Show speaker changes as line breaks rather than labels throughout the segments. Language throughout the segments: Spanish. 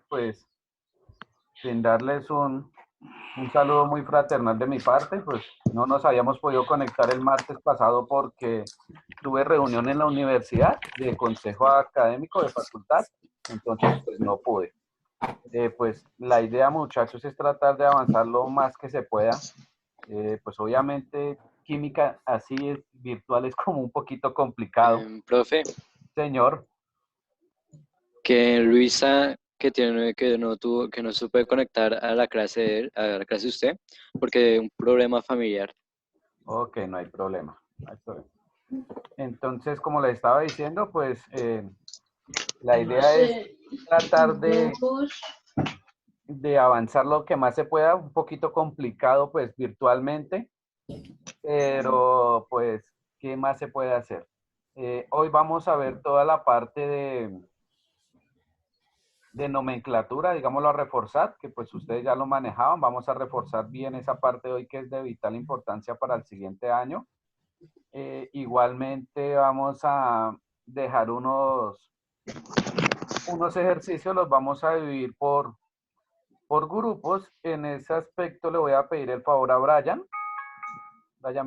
Pues sin darles un saludo muy fraternal de mi parte, pues no nos habíamos podido conectar el martes pasado porque tuve reunión en la universidad de consejo académico de facultad, entonces pues no pude. Pues la idea, muchachos, es tratar de avanzar lo más que se pueda. Pues obviamente química así es virtual es como un poquito complicado.
Profe,
Señor,
que Luisa que no se puede conectar a la clase a la clase de usted porque un problema familiar.
ok, no hay problema. No hay problema. Entonces, como le estaba diciendo, pues la idea es tratar de avanzar lo que más se pueda, un poquito complicado pues virtualmente, pero pues, ¿qué más se puede hacer? Hoy vamos a ver toda la parte de nomenclatura, digámoslo a reforzar, que pues ustedes ya lo manejaban, vamos a reforzar bien esa parte hoy que es de vital importancia para el siguiente año. Igualmente vamos a dejar unos ejercicios, los vamos a dividir por grupos. En ese aspecto le voy a pedir el favor a Brian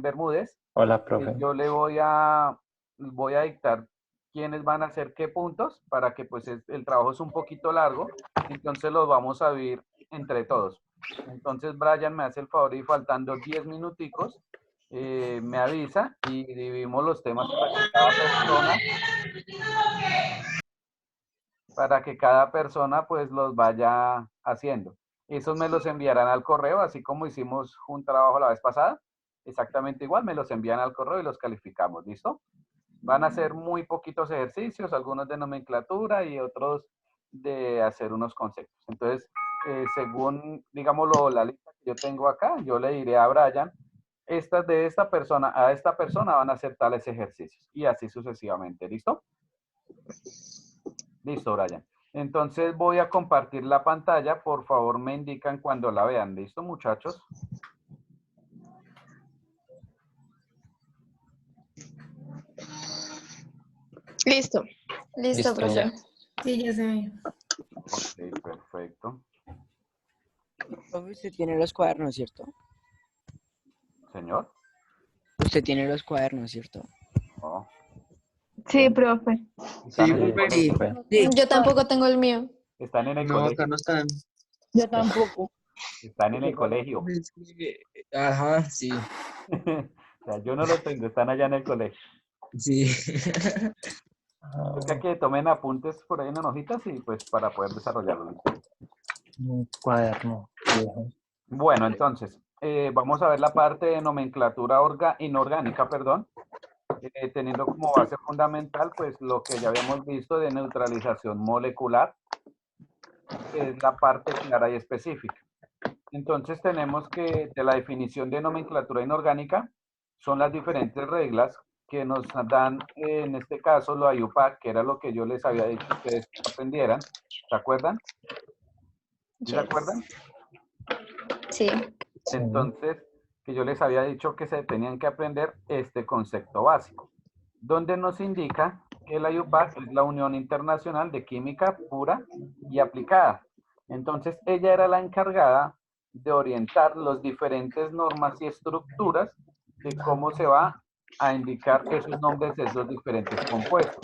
Bermúdez,
Hola,
que
profe.
yo voy a dictar quiénes van a hacer qué puntos para que pues el trabajo es un poquito largo, entonces los vamos a dividir entre todos. Entonces Brian me hace el favor y faltando 10 minuticos, me avisa y dividimos los temas para que cada persona pues los vaya haciendo. Esos me los enviarán al correo, así como hicimos un trabajo la vez pasada. Exactamente igual, me los envían al correo y los calificamos, ¿listo? Van a ser muy poquitos ejercicios, algunos de nomenclatura y otros de hacer unos conceptos. Entonces, según, digámoslo, la lista que yo tengo acá, yo le diré a Brian, estas de esta persona a esta persona van a hacer tales ejercicios y así sucesivamente, ¿listo? Listo, Brian. Entonces voy a compartir la pantalla. Por favor, me indican cuando la vean. ¿Listo, muchachos?
Listo.
Listo,
Profe.
Sí, ya se ve.
Ok, perfecto.
Profe, usted tiene los cuadernos, ¿cierto?
Señor.
Usted tiene los cuadernos, ¿cierto?
Oh.
Sí, profe.
¿Están
Sí,
en el
profe.
Sí,
colegio?
sí.
Yo tampoco tengo el mío.
¿Están en el
No, acá
colegio?
no están.
Yo tampoco.
Están en
Qué
el
raro,
colegio.
profe, es que- Ajá, sí,
O sea, yo no los tengo, están allá en el colegio.
sí.
Toca que tomen apuntes por ahí en hojitas y pues para poder desarrollarlo. ¿Listo?
Un cuaderno viejo.
Bueno, entonces, vamos a ver la parte de nomenclatura inorgánica, perdón. Teniendo como base fundamental, pues lo que ya habíamos visto de neutralización molecular, que es la parte clara y específica. Entonces tenemos que de la definición de nomenclatura inorgánica son las diferentes reglas que nos dan, en este caso, lo IUPAC, que era lo que yo les había dicho a ustedes que aprendieran. ¿Se acuerdan? ¿Sí se
Yes.
acuerdan?
Sí.
Sí.
Entonces, que yo les había dicho que se tenían que aprender este concepto básico, donde nos indica que la IUPAC es la Unión Internacional de Química Pura y Aplicada. Entonces, ella era la encargada de orientar las diferentes normas y estructuras de cómo se va a indicar esos nombres de esos diferentes compuestos.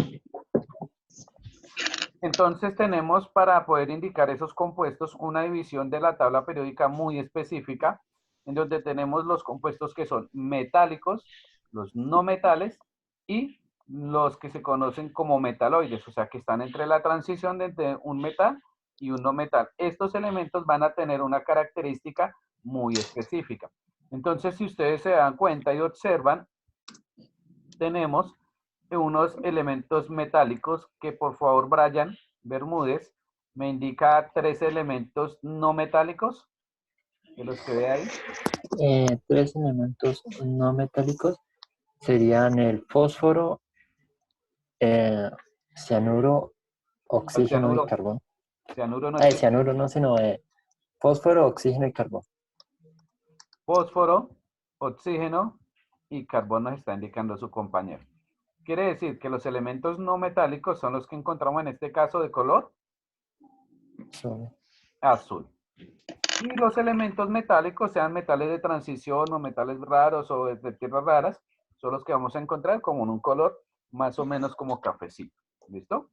Entonces tenemos para poder indicar esos compuestos una división de la tabla periódica muy específica, en donde tenemos los compuestos que son metálicos, los no metales y los que se conocen como metaloides, o sea que están entre la transición de entre un metal y un no metal. Estos elementos van a tener una característica muy específica. Entonces, si ustedes se dan cuenta y observan, tenemos unos elementos metálicos que por favor Brian Bermúdez me indica 3 elementos no metálicos de los que ve ahí.
Tres elementos no metálicos serían el fósforo, cianuro, oxígeno y
Cianuro,
carbón.
cianuro no es
Cianuro no, sino fósforo, oxígeno y carbón.
fósforo, oxígeno y carbón nos está indicando su compañero. Quiere decir que los elementos no metálicos son los que encontramos en este caso de color Azul. Y los elementos metálicos, sean metales de transición o metales raros o de tierras raras, son los que vamos a encontrar como en un color más o menos como cafecito. ¿Listo?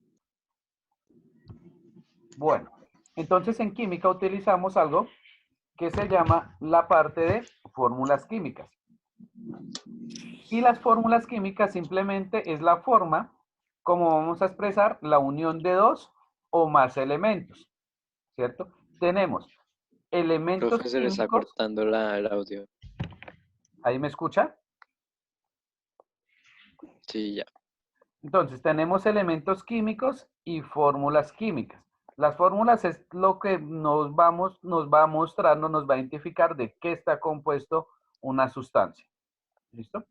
Bueno, entonces en química utilizamos algo que se llama la parte de fórmulas químicas. Y las fórmulas químicas simplemente es la forma como vamos a expresar la unión de dos o más elementos, ¿cierto? Tenemos elementos
Profe, se le está
químicos.
cortando el audio.
¿Ahí me escucha?
Sí, ya.
Entonces, tenemos elementos químicos y fórmulas químicas. Las fórmulas es lo que nos va a mostrar, nos va a identificar de qué está compuesto una sustancia. ¿Listo?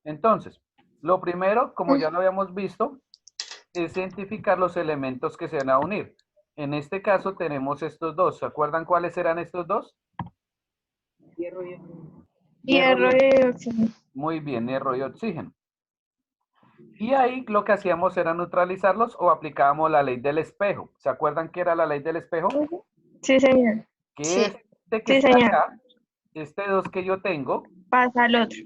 Entonces, lo primero, como ya lo habíamos visto, es identificar los elementos que se van a unir. En este caso tenemos estos dos. ¿Se acuerdan cuáles eran estos dos?
Hierro y oxígeno.
Muy bien, hierro y oxígeno. Y ahí lo que hacíamos era neutralizarlos o aplicábamos la ley del espejo. ¿Se acuerdan qué era la ley del espejo?
Sí, señor.
Que
Sí.
este que
Sí,
está
señor.
acá, este 2 que yo tengo,
Pasa al otro.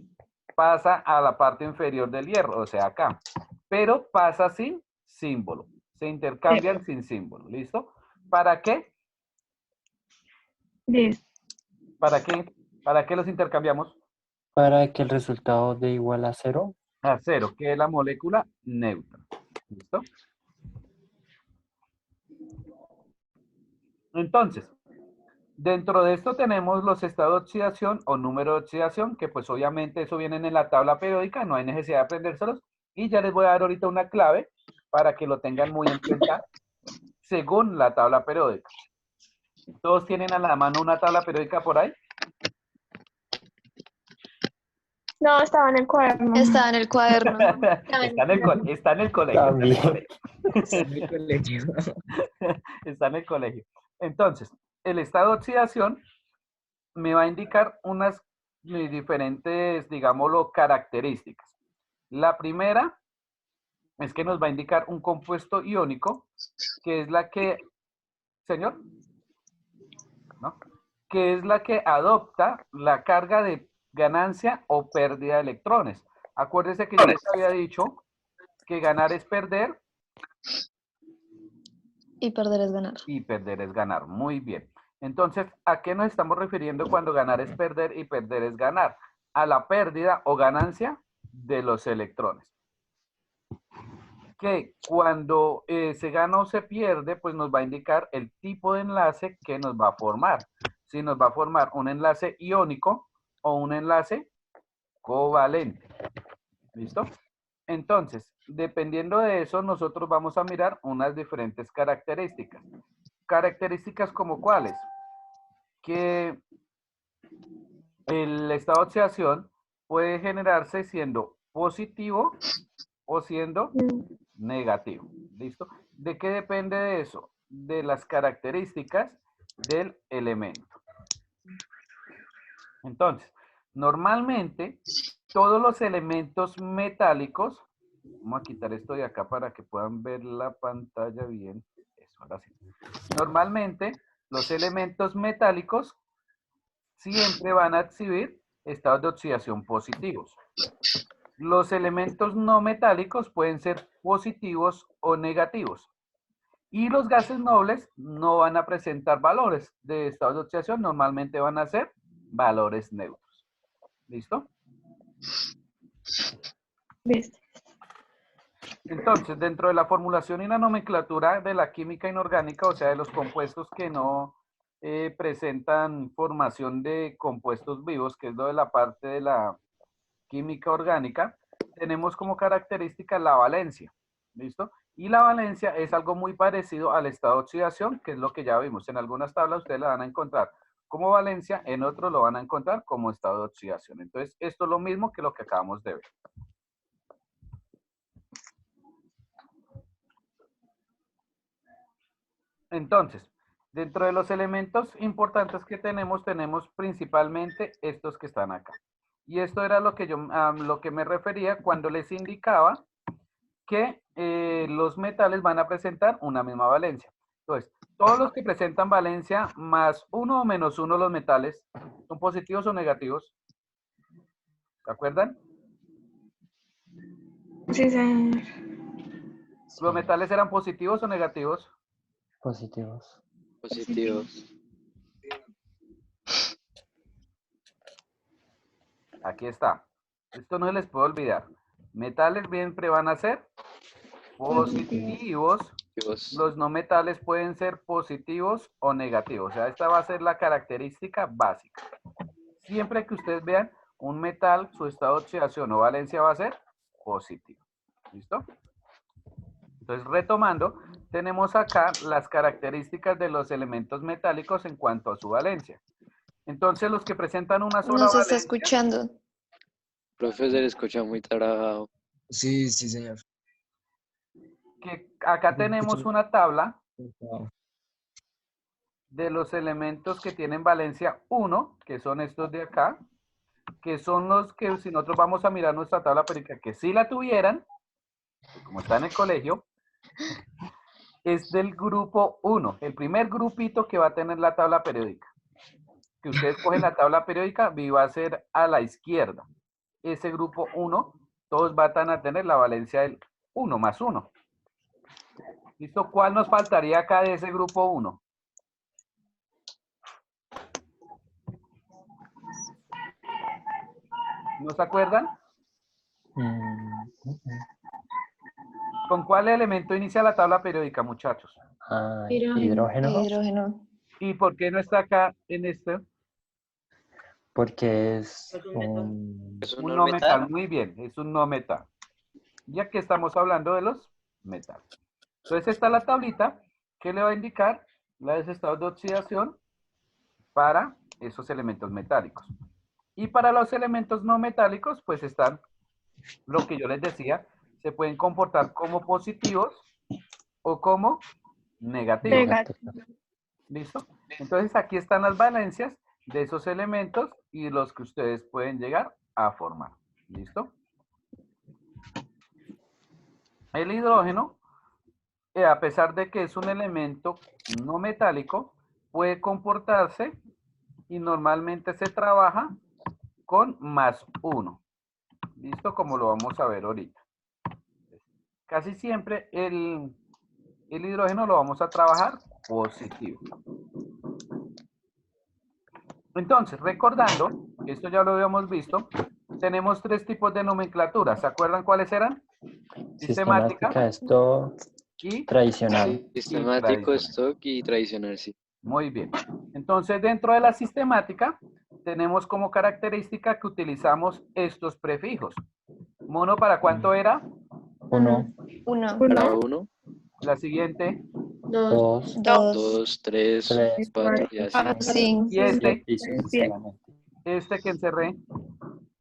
pasa a la parte inferior del hierro, o sea, acá. Pero pasa sin símbolo. Se intercambian sin símbolo. ¿Listo? ¿Para qué?
Listo.
¿Para qué? ¿Para qué los intercambiamos?
Para que el resultado dé igual a 0.
A 0, que es la molécula neutra. ¿Listo? Entonces, dentro de esto tenemos los estados de oxidación o número de oxidación, que pues obviamente eso viene en la tabla periódica, no hay necesidad de aprendérselos. Y ya les voy a dar ahorita una clave para que lo tengan muy en cuenta según la tabla periódica. ¿Todos tienen a la mano una tabla periódica por ahí?
No, estaba en el cuaderno.
Está en el cuaderno.
Está en el colegio.
También.
Está en el colegio.
Está en el colegio. Entonces, el estado de oxidación me va a indicar unas diferentes, digámoslo, características. La primera es que nos va a indicar un compuesto iónico, que es la que, señor, ¿no? Que es la que adopta la carga de ganancia o pérdida de electrones. Acuérdese que yo les había dicho que ganar es perder.
Y perder es ganar.
Y perder es ganar. Muy bien. Entonces, ¿a qué nos estamos refiriendo cuando ganar es perder y perder es ganar? A la pérdida o ganancia de los electrones. Que cuando se gana o se pierde, pues nos va a indicar el tipo de enlace que nos va a formar. Si nos va a formar un enlace iónico o un enlace covalente. ¿Listo? Entonces, dependiendo de eso, nosotros vamos a mirar unas diferentes características. Características como cuáles. Que el estado de oxidación puede generarse siendo positivo o siendo negativo. ¿Listo? ¿De qué depende de eso? De las características del elemento. Entonces, normalmente, todos los elementos metálicos, vamos a quitar esto de acá para que puedan ver la pantalla bien. Eso, ahora sí. Normalmente, los elementos metálicos siempre van a exhibir estados de oxidación positivos. Los elementos no metálicos pueden ser positivos o negativos. Y los gases nobles no van a presentar valores de estado de oxidación, normalmente van a ser valores neutros. ¿Listo?
Listo.
Entonces, dentro de la formulación y la nomenclatura de la química inorgánica, o sea, de los compuestos que no presentan formación de compuestos vivos, que es lo de la parte de la química orgánica, tenemos como característica la valencia. ¿Listo? Y la valencia es algo muy parecido al estado de oxidación, que es lo que ya vimos. En algunas tablas ustedes la van a encontrar como valencia, en otros lo van a encontrar como estado de oxidación. Entonces, esto es lo mismo que lo que acabamos de ver. Entonces, dentro de los elementos importantes que tenemos principalmente estos que están acá. Y esto era lo que lo que me refería cuando les indicaba que los metales van a presentar una misma valencia. Entonces, Todos los que presentan valencia más 1 o menos 1 los metales, ¿son positivos o negativos? ¿Se acuerdan?
Sí, señor.
¿Los metales eran positivos o negativos?
Positivos.
Positivos.
Aquí está. Esto no les puedo olvidar. Metales siempre van a ser positivos.
Positivos.
Los no metales pueden ser positivos o negativos. O sea, esta va a ser la característica básica. Siempre que ustedes vean un metal, su estado de oxidación o valencia va a ser positivo. ¿Listo? Entonces, retomando, tenemos acá las características de los elementos metálicos en cuanto a su valencia. Entonces, los que presentan una sola
No se está
valencia,
escuchando.
Profe, se le escucha muy trabajado.
Sí, sí, señor.
que acá tenemos una tabla
Wow.
de los elementos que tienen valencia 1, que son estos de acá, que son los que si nosotros vamos a mirar nuestra tabla periódica, que si la tuvieran, como está en el colegio, es del grupo 1, el primer grupito que va a tener la tabla periódica. Que ustedes cogen la tabla periódica y va a ser a la izquierda. Ese grupo 1, todos van a tener la valencia del 1 más 1. ¿Listo? ¿Cuál nos faltaría acá de ese grupo 1? ¿No se acuerdan? ¿Con cuál elemento inicia la tabla periódica, muchachos?
Hidrógeno,
Hidrógeno.
¿Y por qué no está acá en este?
porque es un...
¿Es un
Un
no
no
metal?
metal. Muy bien, es un no metal. Ya que estamos hablando de los metales. Entonces, esta es la tablita que le va a indicar los estados de oxidación para esos elementos metálicos. Y para los elementos no metálicos, pues están lo que yo les decía, se pueden comportar como positivos o como negativos.
negativo.
¿Listo? Entonces aquí están las valencias de esos elementos y los que ustedes pueden llegar a formar. ¿Listo? El hidrógeno, a pesar de que es un elemento no metálico, puede comportarse y normalmente se trabaja con más 1. ¿Listo? Como lo vamos a ver ahorita. Casi siempre el hidrógeno lo vamos a trabajar positivo. Entonces, recordando, esto ya lo habíamos visto, tenemos 3 tipos de nomenclatura. ¿Se acuerdan cuáles eran?
Sistemática, stock,
y
tradicional.
Sistemático,
tradicional.
stock y tradicional, sí.
Muy bien. Entonces, dentro de la sistemática, tenemos como característica que utilizamos estos prefijos. Mono, ¿para cuánto era?
1,
1,
Para
Uno,
1,
La siguiente.
2,
2,
2, 3,
3,
4 y así.
5,
Y este,
y sucesivamente.
que encerré.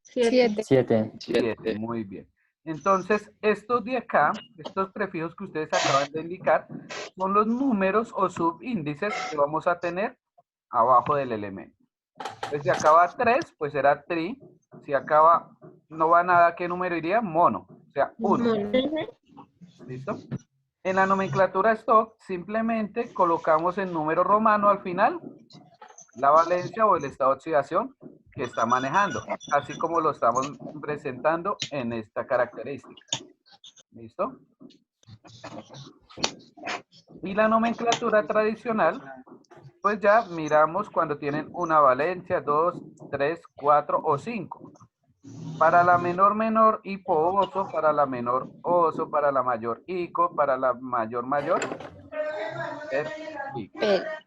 7.
7.
7, muy bien. Entonces, estos de acá, estos prefijos que ustedes acaban de indicar, son los números o subíndices que vamos a tener abajo del elemento. Entonces, si acaba 3, pues será tri. Si acaba, no va nada, ¿qué número iría? Mono, o sea, 1. ¿Listo? En la nomenclatura stock, simplemente colocamos el número romano al final, la valencia o el estado de oxidación que está manejando, así como lo estamos presentando en esta característica. ¿Listo? Y la nomenclatura tradicional, pues ya miramos cuando tienen una valencia, 2, 3, 4 o 5. Para la menor, hipo-oso, para la menor, oso, para la mayor, ico, para la mayor, perico.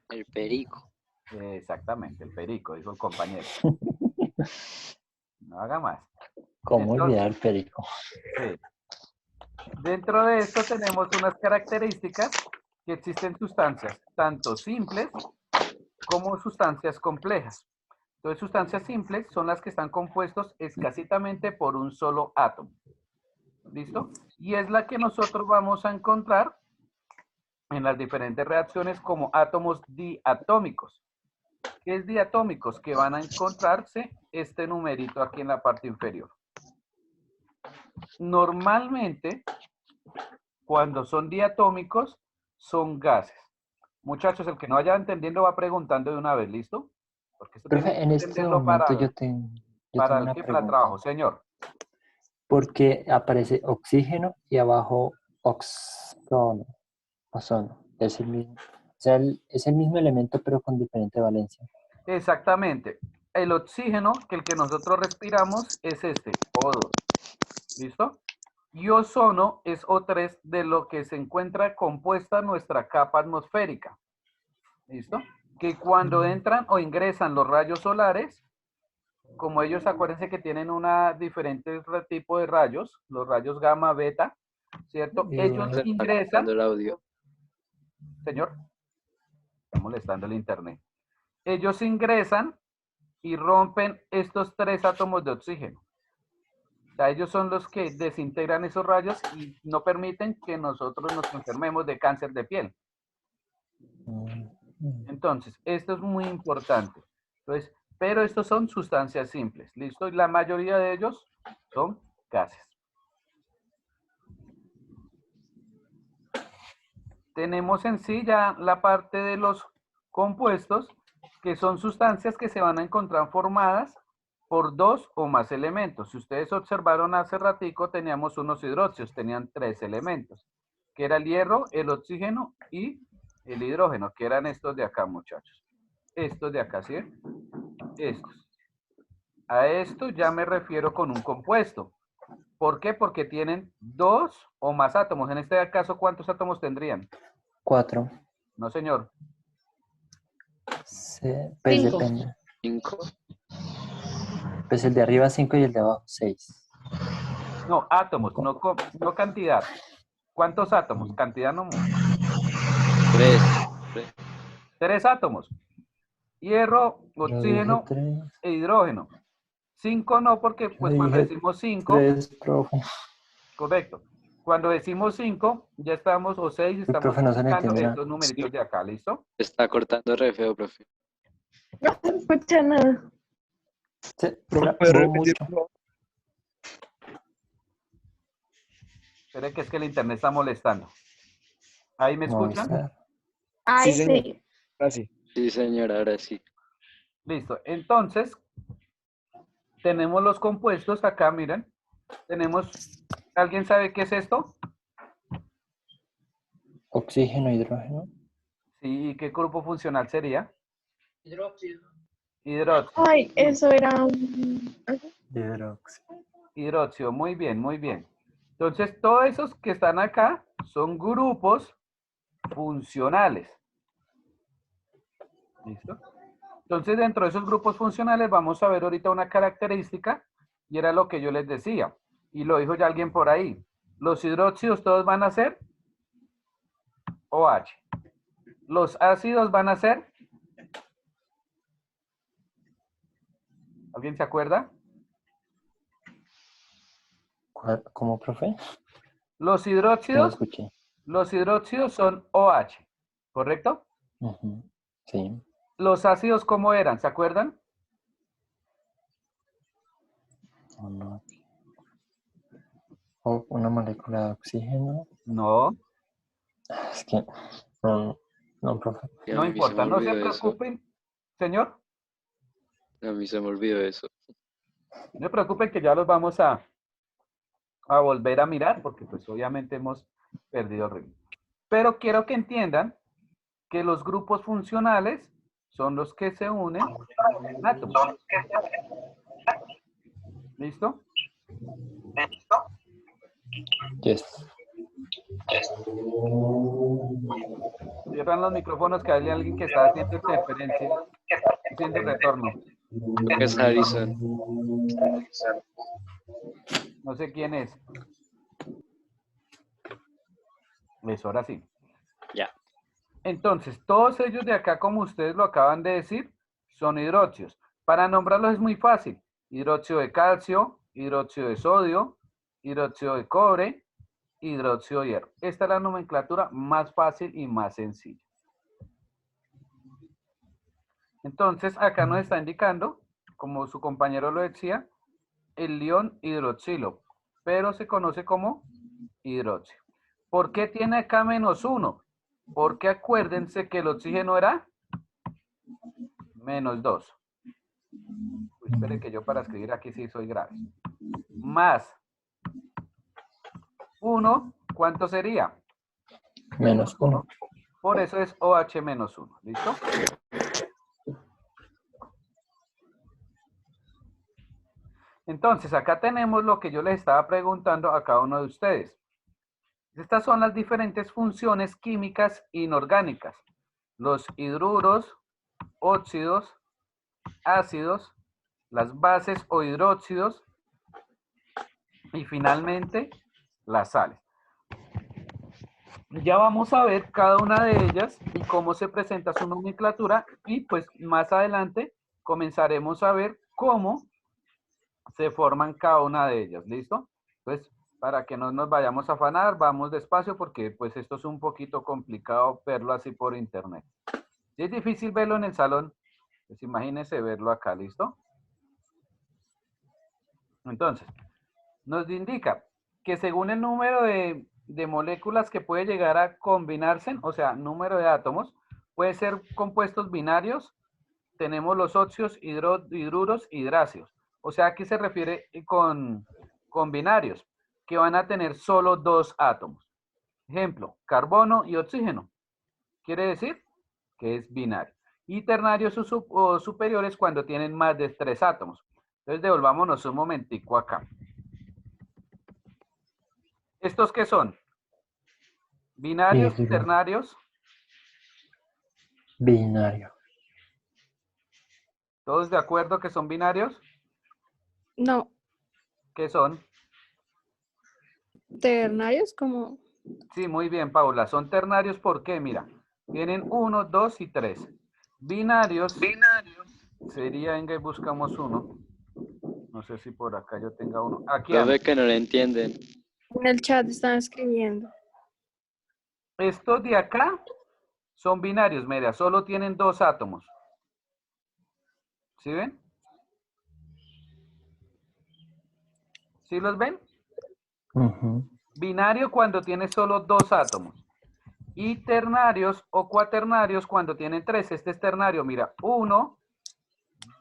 El perico.
Exactamente, el perico, dijo el compañero. No haga más.
¿Cómo olvidar el perico?
Sí. Dentro de esto tenemos unas características que existen sustancias tanto simples como sustancias complejas. Entonces, sustancias simples son las que están compuestos escasitamente por un solo átomo. ¿Listo? Y es la que nosotros vamos a encontrar en las diferentes reacciones como átomos diatómicos. ¿Qué es diatómicos? Que van a encontrarse este numerito aquí en la parte inferior. Normalmente, cuando son diatómicos, son gases. Muchachos, el que no vaya entendiendo va preguntando de una vez, ¿listo? Porque esto tiene
Profe,
que
en este
entenderlo
momento yo tengo
para el
una
que para el
pregunta.
trabajo, señor.
Porque aparece oxígeno y abajo ozono. Ozono. Es el mismo, o sea, es el mismo elemento pero con diferente valencia.
Exactamente. El oxígeno, que el que nosotros respiramos, es este, O2. ¿Listo? Y ozono es O3 de lo que se encuentra compuesta nuestra capa atmosférica. ¿Listo? Que cuando entran o ingresan los rayos solares, como ellos acuérdense que tienen una diferente tipo de rayos, los rayos gamma, beta, ¿cierto? Ellos
Se está
ingresan,
cortando el audio.
señor, está molestando el internet. Ellos ingresan y rompen estos 3 átomos de oxígeno. O sea, ellos son los que desintegran esos rayos y no permiten que nosotros nos enfermemos de cáncer de piel. Entonces, esto es muy importante. Entonces, pero estos son sustancias simples, ¿listo? Y la mayoría de ellos son gases. Tenemos en sí ya la parte de los compuestos, que son sustancias que se van a encontrar formadas por 2 o más elementos. Si ustedes observaron hace ratico, teníamos unos hidróxidos, tenían 3 elementos, que era el hierro, el oxígeno y el hidrógeno, que eran estos de acá, muchachos. Estos de acá, ¿sí? Estos. A esto ya me refiero con un compuesto. ¿Por qué? Porque tienen 2 o más átomos. En este caso, ¿cuántos átomos tendrían?
4.
No, señor.
Pues
5.
depende.
5.
Pues el de arriba 5 y el de abajo 6.
No, átomos, no cantidad. ¿Cuántos átomos? Cantidad no mucho.
3.
3 átomos. Hierro, oxígeno
3.
e hidrógeno. 5 no, porque pues
Yo
cuando
dije
decimos 5,
3, profe.
correcto. Cuando decimos 5, ya estamos, o 6,
El
estamos
profe no se le
indicando
entiende nada.
estos numeritos de acá, ¿listo?
Está cortando re feo, profe.
No se escucha nada.
Se
Profe,
grabó
¿puede repetir?
mucho.
Esperen que es que el internet está molestando. ¿Ahí me escuchan?
Movistar.
Ay,
Sí, señor.
sí.
Así.
Sí, señora, ahora sí.
Listo. Entonces, tenemos los compuestos acá, miren. Tenemos, ¿alguien sabe qué es esto?
Oxígeno, hidrógeno.
Sí, ¿qué grupo funcional sería?
Hidróxido.
Hidróxido.
Ay, eso era
Hidróxido.
Hidróxido, muy bien, muy bien. Entonces, todos esos que están acá son grupos funcionales. ¿Listo? Entonces, dentro de esos grupos funcionales vamos a ver ahorita una característica y era lo que yo les decía. Y lo dijo ya alguien por ahí. Los hidróxidos todos van a ser OH. Los ácidos van a ser... ¿Alguien se acuerda?
¿Cómo, profe?
Los
Que no
hidróxidos,
escuché.
los hidróxidos son OH, ¿correcto?
Ujú. Sí.
Los ácidos, ¿cómo eran? ¿Se acuerdan?
No. O una molécula de oxígeno.
No,
Es que no, profe.
Y a
no
mí se me
importa, no se
olvidó eso.
preocupen, señor.
A mí se me olvidó eso.
No se preocupen que ya los vamos a volver a mirar porque pues obviamente hemos perdido el ritmo. Pero quiero que entiendan que los grupos funcionales son los que se unen en átomos. ¿Listo?
Yes.
Cierran los micrófonos que hay alguien que está haciendo interferencia, haciendo retorno.
Creo que es Harrison.
No sé quién es. Eso, ahora sí.
Ya.
Entonces, todos ellos de acá, como ustedes lo acaban de decir, son hidróxidos. Para nombrarlos es muy fácil. Hidróxido de calcio, hidróxido de sodio, hidróxido de cobre, hidróxido de hierro. Esta es la nomenclatura más fácil y más sencilla. Entonces, acá nos está indicando, como su compañero lo decía, el ion hidroxilo, pero se conoce como hidróxido. ¿Por qué tiene acá -1? Porque acuérdense que el oxígeno era -2. Uy, espere que yo para escribir aquí sí soy grave. Más 1, ¿cuánto sería?
-1.
Por eso es OH menos 1. ¿Listo? Entonces, acá tenemos lo que yo les estaba preguntando a cada uno de ustedes. Estas son las diferentes funciones químicas inorgánicas. Los hidruros, óxidos, ácidos, las bases o hidróxidos y finalmente las sales. Ya vamos a ver cada una de ellas y cómo se presenta su nomenclatura y pues más adelante comenzaremos a ver cómo se forman cada una de ellas. ¿Listo? Pues para que no nos vayamos a afanar, vamos despacio porque pues esto es un poquito complicado verlo así por internet. Si es difícil verlo en el salón, pues imagínense verlo acá. ¿Listo? Entonces, nos indica que según el número de moléculas que puede llegar a combinarse, o sea, número de átomos, puede ser compuestos binarios, tenemos los óxidos, hidruros, hidráceos. O sea, aquí se refiere con binarios, que van a tener solo 2 átomos. Ejemplo, carbono y oxígeno. Quiere decir que es binario. Y ternarios o superiores cuando tienen más de 3 átomos. Entonces, devolvámonos un momentico acá. ¿Estos qué son? ¿Binarios,
Hidro.
ternarios?
Binario.
¿Todos de acuerdo que son binarios?
No,
¿Qué son?
ternarios como...
Sí, muy bien, Paula. Son ternarios, ¿por qué? Mira, tienen 1, 2 y 3. Binarios sería, venga, y buscamos uno. No sé si por acá yo tenga uno. Aquí anda.
Profe, que no le entienden.
En el chat están escribiendo.
Estos de acá son binarios, mira, solo tienen 2 átomos. ¿Sí ven? ¿Sí los ven?
Ujú.
Binario cuando tiene solo 2 átomos. Y ternarios o cuaternarios cuando tienen 3. Este es ternario, mira, 1,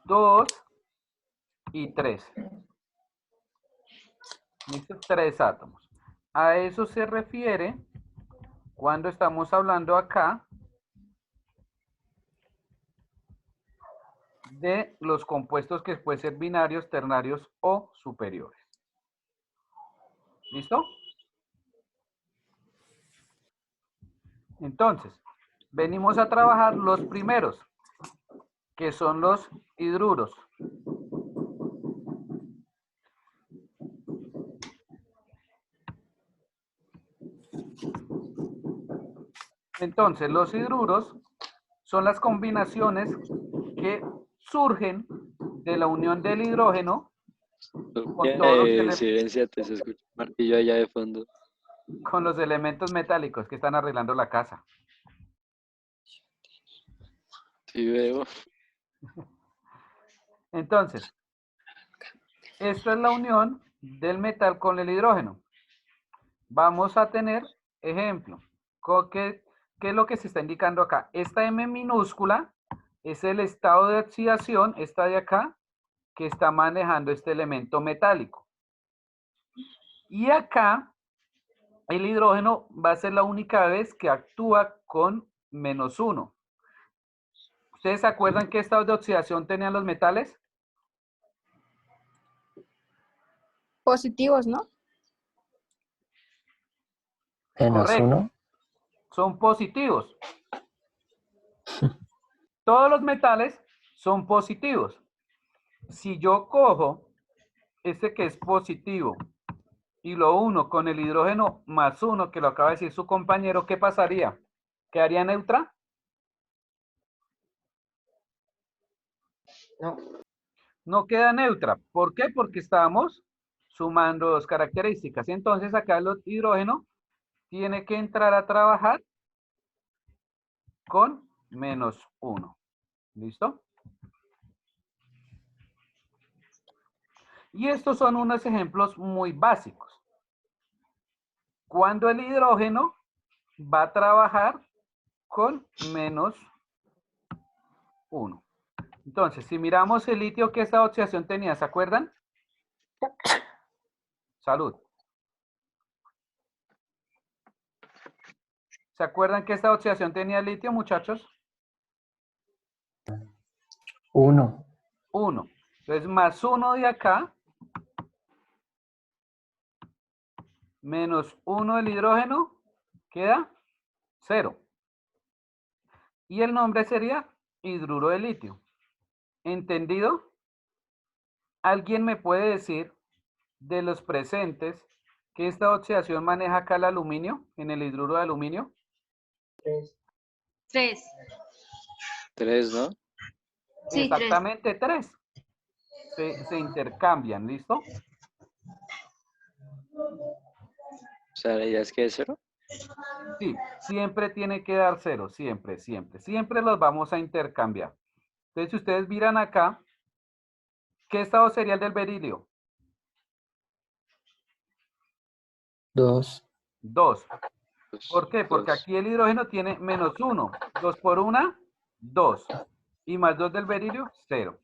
2 y 3. ¿Listo? 3 átomos. A eso se refiere cuando estamos hablando acá de los compuestos que pueden ser binarios, ternarios o superiores. ¿Listo? Entonces, venimos a trabajar los primeros, que son los hidruros. Entonces, los hidruros son las combinaciones que surgen de la unión del hidrógeno con todos los,
Silenciate, se escucha un martillo allá de fondo.
con los elementos metálicos que están arreglando la casa.
Sí veo.
Entonces, esta es la unión del metal con el hidrógeno. Vamos a tener ejemplo. ¿Qué es lo que se está indicando acá? Esta M minúscula es el estado de oxidación, esta de acá, que está manejando este elemento metálico. Y acá, el hidrógeno va a ser la única vez que actúa con -1. ¿Ustedes se acuerdan qué estados de oxidación tenían los metales?
Positivos, ¿no?
Correcto.
-1.
Son positivos. Todos los metales son positivos. Si yo cojo este que es positivo y lo uno con el hidrógeno +1, que lo acaba de decir su compañero, ¿qué pasaría? ¿Quedaría neutra?
No.
No queda neutra. ¿Por qué? Porque estamos sumando 2 características. Entonces acá el hidrógeno tiene que entrar a trabajar con -1. ¿Listo? Y estos son unos ejemplos muy básicos. Cuando el hidrógeno va a trabajar con menos 1. Entonces, si miramos el litio que esta oxidación tenía, ¿se acuerdan? Salud. ¿Se acuerdan que esta oxidación tenía litio, muchachos?
1.
1. Entonces, más 1 de acá, menos 1 del hidrógeno, queda 0. Y el nombre sería hidruro de litio. ¿Entendido? ¿Alguien me puede decir de los presentes que esta oxidación maneja acá el aluminio, en el hidruro de aluminio?
3.
3, ¿no?
Sí, 3.
Exactamente 3. Se intercambian, ¿listo?
O sea, la idea es que es 0.
Sí, siempre tiene que dar 0, siempre, siempre. Siempre los vamos a intercambiar. Entonces, si ustedes miran acá, ¿qué estado sería el del berilio?
2.
2.
Pues,
¿Por qué? Porque
dos.
aquí el hidrógeno tiene menos 1. 2 por 1, 2. Y más 2 del berilio, 0.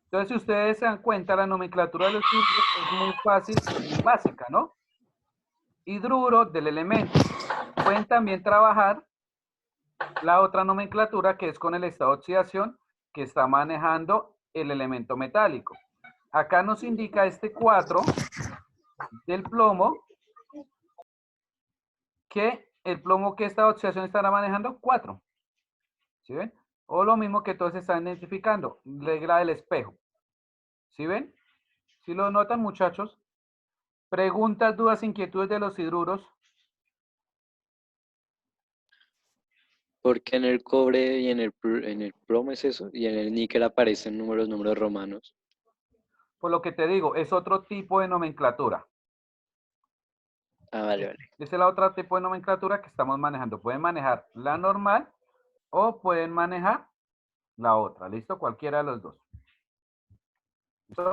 Entonces, si ustedes se dan cuenta, la nomenclatura de los símbolos es muy fácil y básica, ¿no? Hidruro del elemento. Pueden también trabajar la otra nomenclatura que es con el estado de oxidación que está manejando el elemento metálico. Acá nos indica este 4 del plomo, que el plomo que esta oxidación estará manejando 4. ¿Sí ven? O lo mismo que todos están identificando, regla del espejo. ¿Sí ven? ¿Sí lo notan, muchachos? Preguntas, dudas, inquietudes de los hidruros.
Porque en el cobre y en el plomo es eso, y en el níquel aparecen números romanos.
Por lo que te digo, es otro tipo de nomenclatura.
Ah, vale, vale.
Esa es la otra tipo de nomenclatura que estamos manejando. Pueden manejar la normal o pueden manejar la otra. ¿Listo? Cualquiera de los dos. ¿Listo?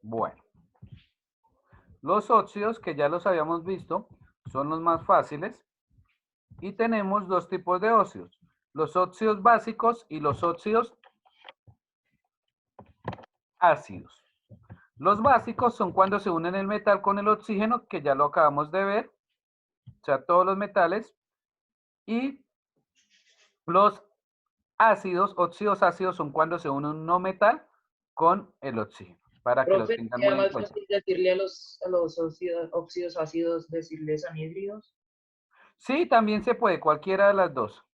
Bueno. Los óxidos, que ya los habíamos visto, son los más fáciles. Y tenemos dos tipos de óxidos. Los óxidos básicos y los óxidos ácidos. Los básicos son cuando se unen el metal con el oxígeno, que ya lo acabamos de ver. O sea, todos los metales. Y los ácidos, óxidos ácidos, son cuando se une un no metal con el oxígeno. Para que los
Profe,
tengan muy
¿queda
en
más
cuenta.
fácil decirle a los óxidos ácidos, decirles anhídridos?
Sí, también se puede, cualquiera de las dos.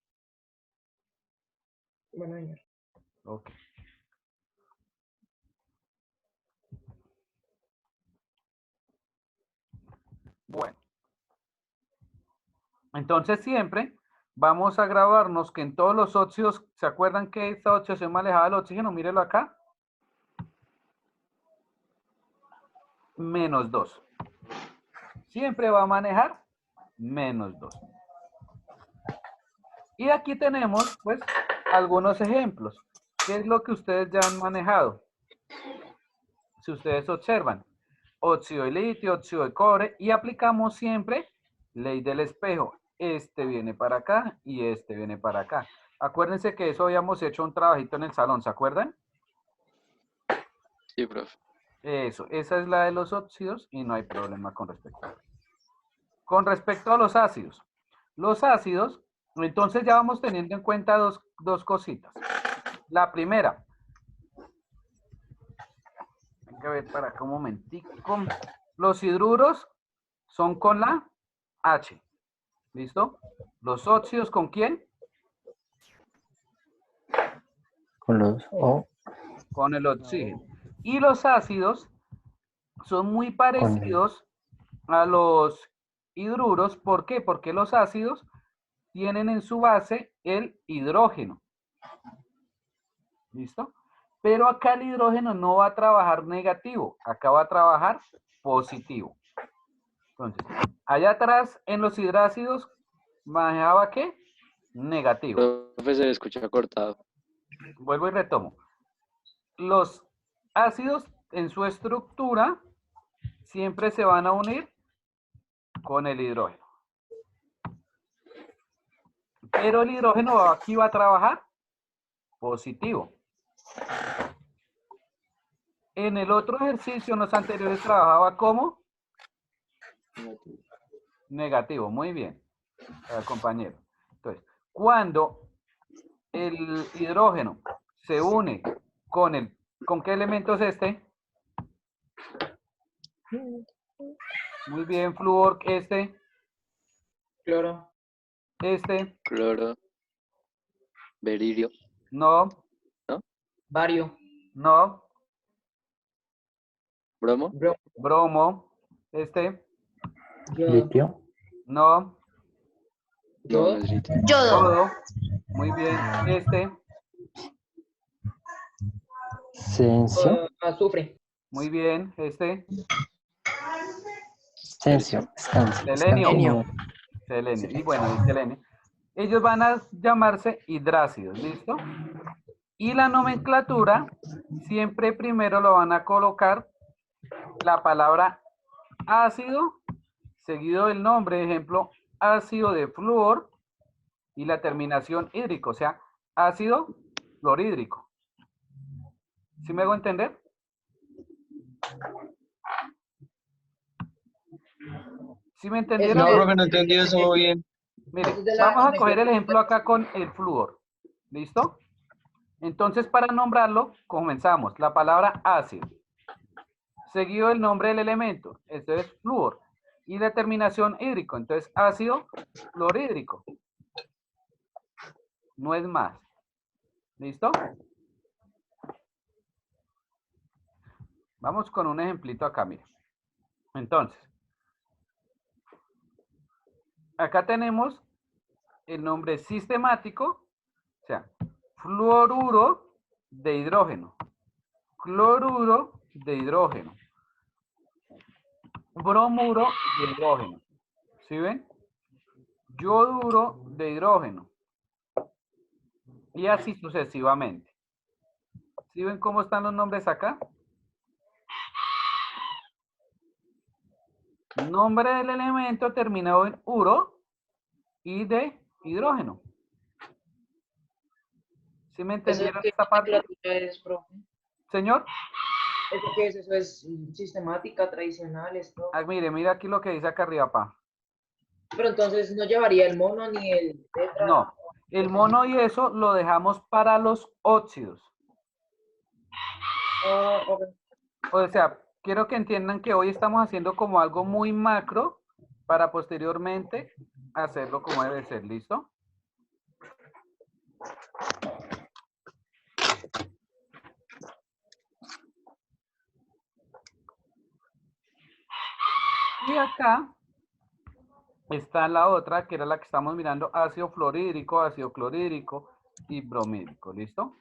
Bueno, señor.
Ok. Bueno. Entonces siempre vamos a grabarnos que en todos los óxidos, ¿se acuerdan que esta oxidación manejaba el oxígeno? Mírelo acá. Menos 2. Siempre va a manejar menos 2. Y aquí tenemos, pues, algunos ejemplos. ¿Qué es lo que ustedes ya han manejado? Si ustedes observan, óxido de litio, óxido de cobre, y aplicamos siempre ley del espejo. Este viene para acá y este viene para acá. Acuérdense que eso habíamos hecho un trabajito en el salón, ¿se acuerdan?
Sí, profe.
Eso, esa es la de los óxidos y no hay problema con respecto a eso. Con respecto a los ácidos. Los ácidos, entonces ya vamos teniendo en cuenta dos cositas. La primera, hay que ver para acá un momentico. Los hidruros son con la H. ¿Listo? Los óxidos, ¿con quién?
Con los O.
Con el oxígeno. Y los ácidos son muy parecidos a los hidruros. ¿Por qué? Porque los ácidos tienen en su base el hidrógeno. ¿Listo? Pero acá el hidrógeno no va a trabajar negativo, acá va a trabajar positivo. Entonces, allá atrás en los hidrácidos, ¿manejaba qué? Negativo.
Profe, se le escucha cortado.
Vuelvo y retomo. Los ácidos en su estructura siempre se van a unir con el hidrógeno. Pero el hidrógeno aquí va a trabajar positivo. En el otro ejercicio, en los anteriores, trabajaba como negativo. Muy bien, compañero. Entonces, cuando el hidrógeno se une ¿con qué elemento es este? Muy bien, flúor,
Cloro.
Cloro. Beririo.
No,
Bario.
no,
Bromo.
bromo,
Yodo.
litio,
no,
No,
Yodo.
no es litio.
Yodo.
yodo, muy bien,
censio,
Azufre.
muy bien,
censio, escancio,
Selenio.
escancio,
selenio, y bueno, el selenio. Ellos van a llamarse hidrácidos, ¿listo? Y la nomenclatura, siempre primero lo van a colocar la palabra ácido, seguido del nombre, ejemplo, ácido de flúor, y la terminación hídrico, o sea, ácido fluorhídrico. ¿Sí me hago entender? ¿Sí me entendieron?
No,
profe, no entendí eso bien.
Mire,
Eso es de la
vamos a coger el
nomenclatura.
ejemplo acá con el flúor. ¿Listo? Entonces, para nombrarlo, comenzamos. La palabra ácido. Seguido el nombre del elemento. Esto es flúor. Y la terminación hídrico. Entonces, ácido fluorhídrico. No es más. ¿Listo? Vamos con un ejemplito acá, mire. Entonces, acá tenemos el nombre sistemático, o sea, fluoruro de hidrógeno, cloruro de hidrógeno, bromuro de hidrógeno. ¿Sí ven? Yoduro de hidrógeno. Y así sucesivamente. ¿Sí ven cómo están los nombres acá? Nombre del elemento terminado en uro y de hidrógeno. ¿Sí me entendieron
¿Qué
esta parte?
nomenclatura es, profe?
Señor,
¿Eso qué es? ¿Eso es sistemática, tradicional, esto?
mire aquí lo que dice acá arriba, pa.
Pero entonces no llevaría el mono ni el tetra.
No, el mono y eso lo dejamos para los óxidos.
Ok.
O sea, quiero que entiendan que hoy estamos haciendo como algo muy macro para posteriormente hacerlo como debe ser. ¿Listo? Y acá está la otra, que era la que estamos mirando, ácido fluorhídrico, ácido clorhídrico y bromídrico. ¿Listo?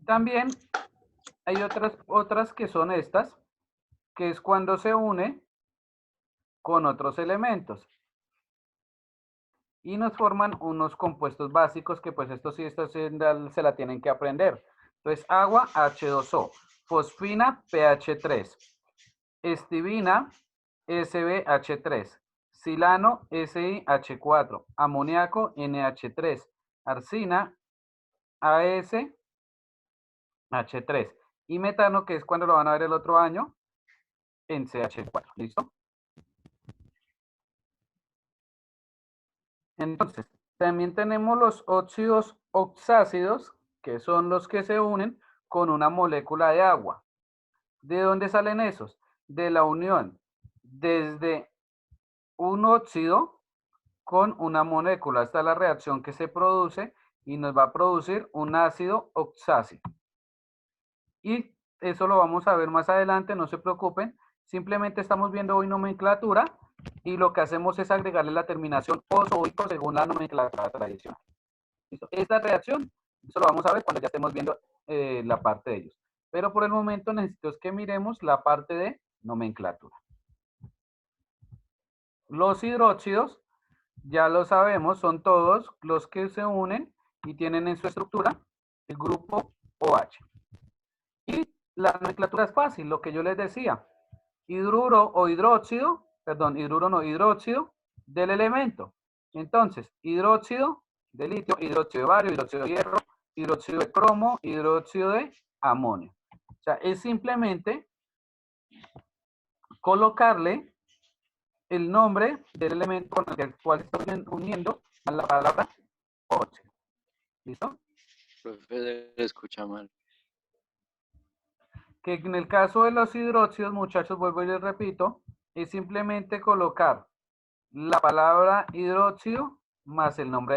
También hay otras que son estas, que es cuando se une con otros elementos. Y nos forman unos compuestos básicos que pues esto se la tienen que aprender. Entonces, agua H2O, fosfina pH3, estivina SbH3, silano SiH4, amoníaco NH3, arsina AsH3 y metano, que es cuando lo van a ver el otro año, en CH4. ¿Listo? Entonces, también tenemos los óxidos oxácidos, que son los que se unen con una molécula de agua. ¿De dónde salen esos? De la unión desde un óxido con una molécula. Esta es la reacción que se produce y nos va a producir un ácido oxácido. Y eso lo vamos a ver más adelante, no se preocupen. Simplemente estamos viendo hoy nomenclatura y lo que hacemos es agregarle la terminación ozoico según la nomenclatura tradicional. ¿Listo? Esta reacción, eso lo vamos a ver cuando ya estemos viendo la parte de ellos. Pero por el momento necesito que miremos la parte de nomenclatura. Los hidróxidos, ya lo sabemos, son todos los que se unen y tienen en su estructura el grupo OH. Y la nomenclatura es fácil, lo que yo les decía. hidruro o hidróxido, perdón, hidruro no, hidróxido del elemento. Entonces, hidróxido de litio, hidróxido de bario, hidróxido de hierro, hidróxido de cromo, hidróxido de amonio. O sea, es simplemente colocarle el nombre del elemento con el cual estoy uniendo a la palabra óxido. ¿Listo?
Profe, se escucha mal.
Que en el caso de los hidróxidos, muchachos, vuelvo y les repito, es simplemente colocar la palabra hidróxido más el nombre